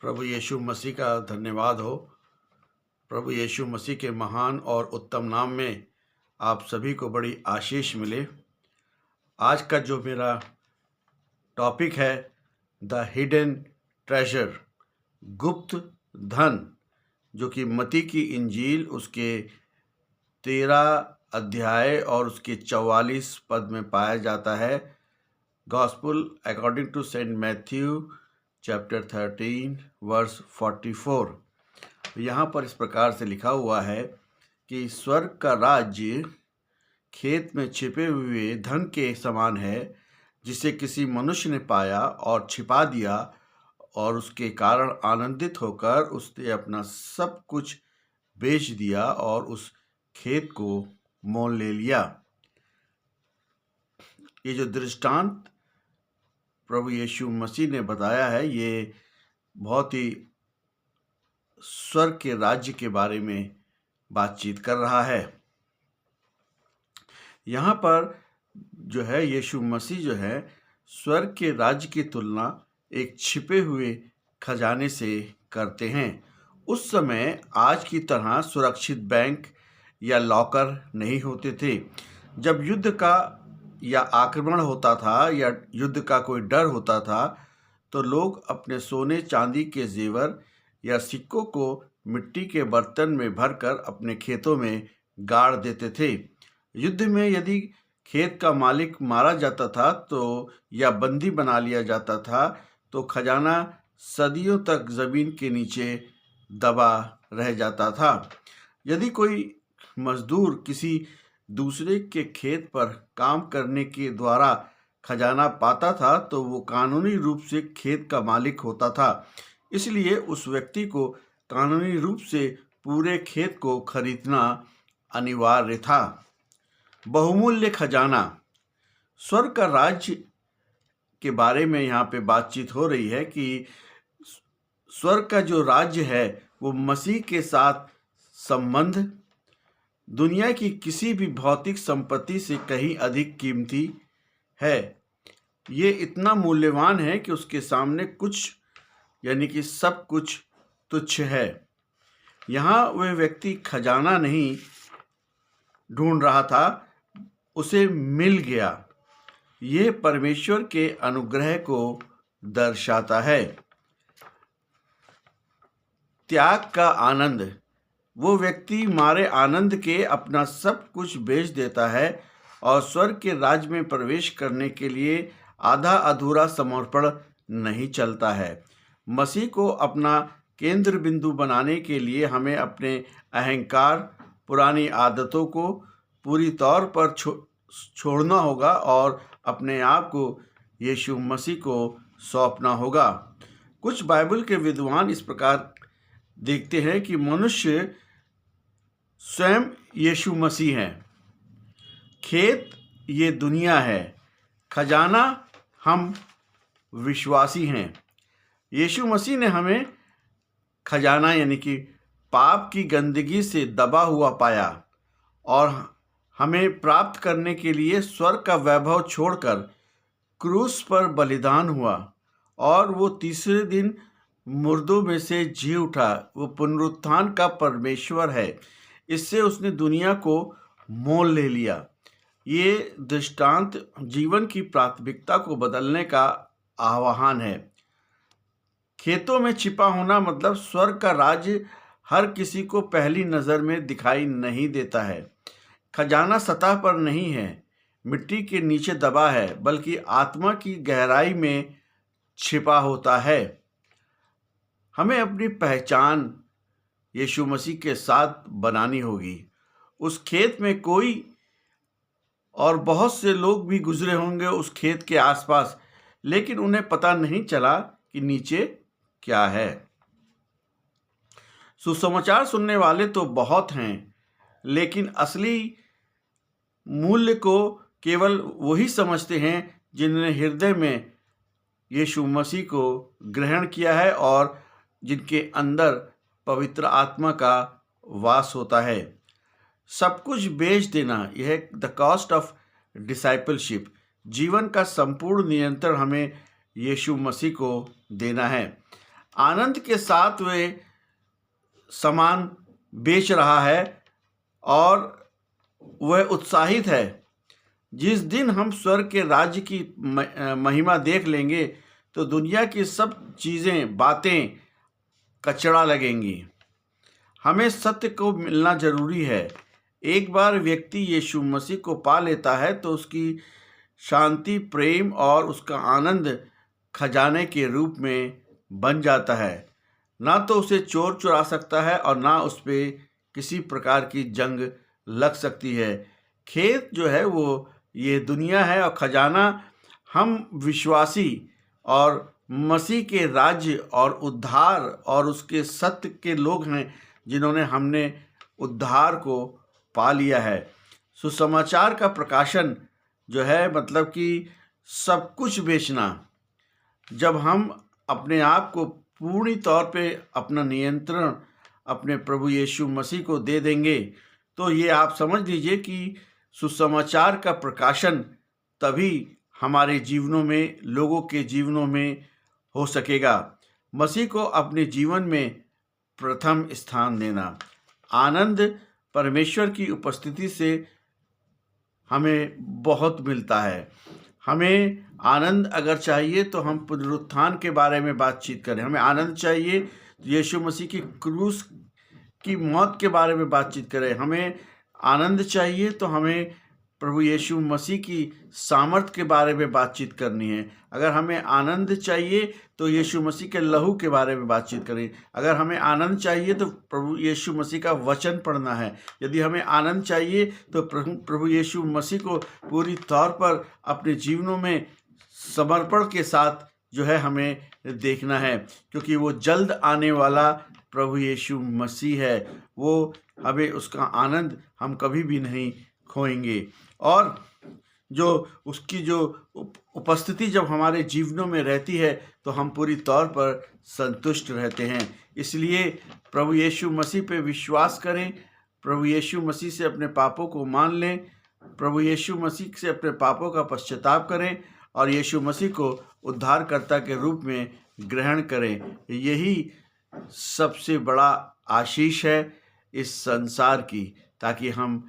प्रभु यीशु मसीह का धन्यवाद हो। प्रभु यीशु मसीह के महान और उत्तम नाम में आप सभी को बड़ी आशीष मिले। आज का जो मेरा टॉपिक है द हिडन ट्रेजर, गुप्त धन, जो कि मत्ती की इंजील उसके 13 अध्याय और उसके 44 पद में पाया जाता है। Gospel according to Saint Matthew chapter 13 verse 44। यहाँ पर इस प्रकार से लिखा हुआ है कि स्वर्ग का राज्य खेत में छिपे हुए धन के समान है, जिसे किसी मनुष्य ने पाया और छिपा दिया, और उसके कारण आनंदित होकर उसने अपना सब कुछ बेच दिया और उस खेत को मोल ले लिया। ये जो दृष्टांत प्रभु यीशु मसीह ने बताया है, ये बहुत ही स्वर्ग के राज्य के बारे में बातचीत कर रहा है। यहाँ पर जो है यीशु मसीह जो है स्वर्ग के राज्य की तुलना एक छिपे हुए खजाने से करते हैं। उस समय आज की तरह सुरक्षित बैंक या लॉकर नहीं होते थे। जब युद्ध का या आक्रमण होता था या युद्ध का कोई डर होता था, तो लोग अपने सोने चांदी के जेवर या सिक्कों को मिट्टी के बर्तन में भरकर अपने खेतों में गाड़ देते थे। युद्ध में यदि खेत का मालिक मारा जाता था तो या बंदी बना लिया जाता था, तो खजाना सदियों तक जमीन के नीचे दबा रह जाता था। यदि कोई मजदूर किसी दूसरे के खेत पर काम करने के द्वारा खजाना पाता था, तो वो कानूनी रूप से खेत का मालिक होता था। इसलिए उस व्यक्ति को कानूनी रूप से पूरे खेत को खरीदना अनिवार्य था। बहुमूल्य खजाना, स्वर्ग का राज्य के बारे में यहाँ पे बातचीत हो रही है कि स्वर्ग का जो राज्य है वो मसीह के साथ संबंध दुनिया की किसी भी भौतिक संपत्ति से कहीं अधिक कीमती है। ये इतना मूल्यवान है कि उसके सामने कुछ यानी कि सब कुछ तुच्छ है। यहाँ वह व्यक्ति खजाना नहीं ढूंढ रहा था, उसे मिल गया। ये परमेश्वर के अनुग्रह को दर्शाता है। त्याग का आनंद, वो व्यक्ति मारे आनंद के अपना सब कुछ बेच देता है और स्वर्ग के राज्य में प्रवेश करने के लिए आधा अधूरा समर्पण नहीं चलता है। मसीह को अपना केंद्र बिंदु बनाने के लिए हमें अपने अहंकार, पुरानी आदतों को पूरी तौर पर छोड़ना होगा और अपने आप को यीशु मसीह को सौंपना होगा। कुछ बाइबल के विद्वान इस प्रकार देखते हैं कि मनुष्य स्वयं यीशु मसीह है, खेत ये दुनिया है, खजाना हम विश्वासी हैं। यीशु मसीह ने हमें खजाना यानी कि पाप की गंदगी से दबा हुआ पाया और हमें प्राप्त करने के लिए स्वर्ग का वैभव छोड़कर क्रूस पर बलिदान हुआ और वो तीसरे दिन मुर्दों में से जी उठा। वो पुनरुत्थान का परमेश्वर है। इससे उसने दुनिया को मोल ले लिया। ये दृष्टांत जीवन की प्राथमिकता को बदलने का आह्वान है। खेतों में छिपा होना मतलब स्वर्ग का राज्य हर किसी को पहली नज़र में दिखाई नहीं देता है। खजाना सतह पर नहीं है, मिट्टी के नीचे दबा है, बल्कि आत्मा की गहराई में छिपा होता है। हमें अपनी पहचान यीशु मसीह के साथ बनानी होगी। उस खेत में कोई और बहुत से लोग भी गुजरे होंगे उस खेत के आसपास, लेकिन उन्हें पता नहीं चला कि नीचे क्या है। सुसमाचार सुनने वाले तो बहुत हैं, लेकिन असली मूल्य को केवल वही समझते हैं जिन्होंने हृदय में यीशु मसीह को ग्रहण किया है और जिनके अंदर पवित्र आत्मा का वास होता है। सब कुछ बेच देना, यह द कॉस्ट ऑफ डिसाइपलशिप। जीवन का संपूर्ण नियंत्रण हमें यीशु मसीह को देना है। आनंद के साथ वे सामान बेच रहा है और वह उत्साहित है। जिस दिन हम स्वर्ग के राज्य की महिमा देख लेंगे तो दुनिया की सब चीज़ें, बातें कचरा लगेंगी। हमें सत्य को मिलना जरूरी है। एक बार व्यक्ति यीशु मसीह को पा लेता है तो उसकी शांति, प्रेम और उसका आनंद खजाने के रूप में बन जाता है। ना तो उसे चोर चुरा सकता है और ना उस पर किसी प्रकार की जंग लग सकती है। खेत जो है वो ये दुनिया है और खजाना हम विश्वासी और मसीह के राज्य और उद्धार और उसके सत्य के लोग हैं जिन्होंने हमने उद्धार को पा लिया है। सुसमाचार का प्रकाशन जो है मतलब कि सब कुछ बेचना। जब हम अपने आप को पूर्ण तौर पे अपना नियंत्रण अपने प्रभु यीशु मसीह को दे देंगे तो ये आप समझ लीजिए कि सुसमाचार का प्रकाशन तभी हमारे जीवनों में, लोगों के जीवनों में हो सकेगा। मसीह को अपने जीवन में प्रथम स्थान देना। आनंद परमेश्वर की उपस्थिति से हमें बहुत मिलता है। हमें आनंद अगर चाहिए तो हम पुनरुत्थान के बारे में बातचीत करें। हमें आनंद चाहिए तो यीशु मसीह की क्रूस की मौत के बारे में बातचीत करें। हमें आनंद चाहिए तो हमें प्रभु यीशु मसीह की सामर्थ के बारे में बातचीत करनी है। अगर हमें आनंद चाहिए तो यीशु मसीह के लहू के बारे में बातचीत करें। अगर हमें आनंद चाहिए तो प्रभु यीशु मसीह का वचन पढ़ना है। यदि हमें आनंद चाहिए तो प्रभु यीशु मसीह को पूरी तौर पर अपने जीवनों में समर्पण के साथ जो है हमें देखना है, क्योंकि वो जल्द आने वाला प्रभु यीशु मसीह है। वो हमें उसका आनंद हम कभी भी नहीं खोएंगे। और जो उसकी जो उपस्थिति जब हमारे जीवनों में रहती है तो हम पूरी तौर पर संतुष्ट रहते हैं। इसलिए प्रभु यीशु मसीह पे विश्वास करें, प्रभु यीशु मसीह से अपने पापों को मान लें, प्रभु यीशु मसीह से अपने पापों का पश्चाताप करें और यीशु मसीह को उद्धारकर्ता के रूप में ग्रहण करें। यही सबसे बड़ा आशीष है इस संसार की, ताकि हम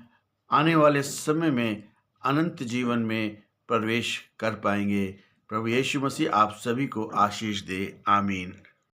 आने वाले समय में अनंत जीवन में प्रवेश कर पाएंगे। प्रभु यीशु मसीह आप सभी को आशीष दे। आमीन।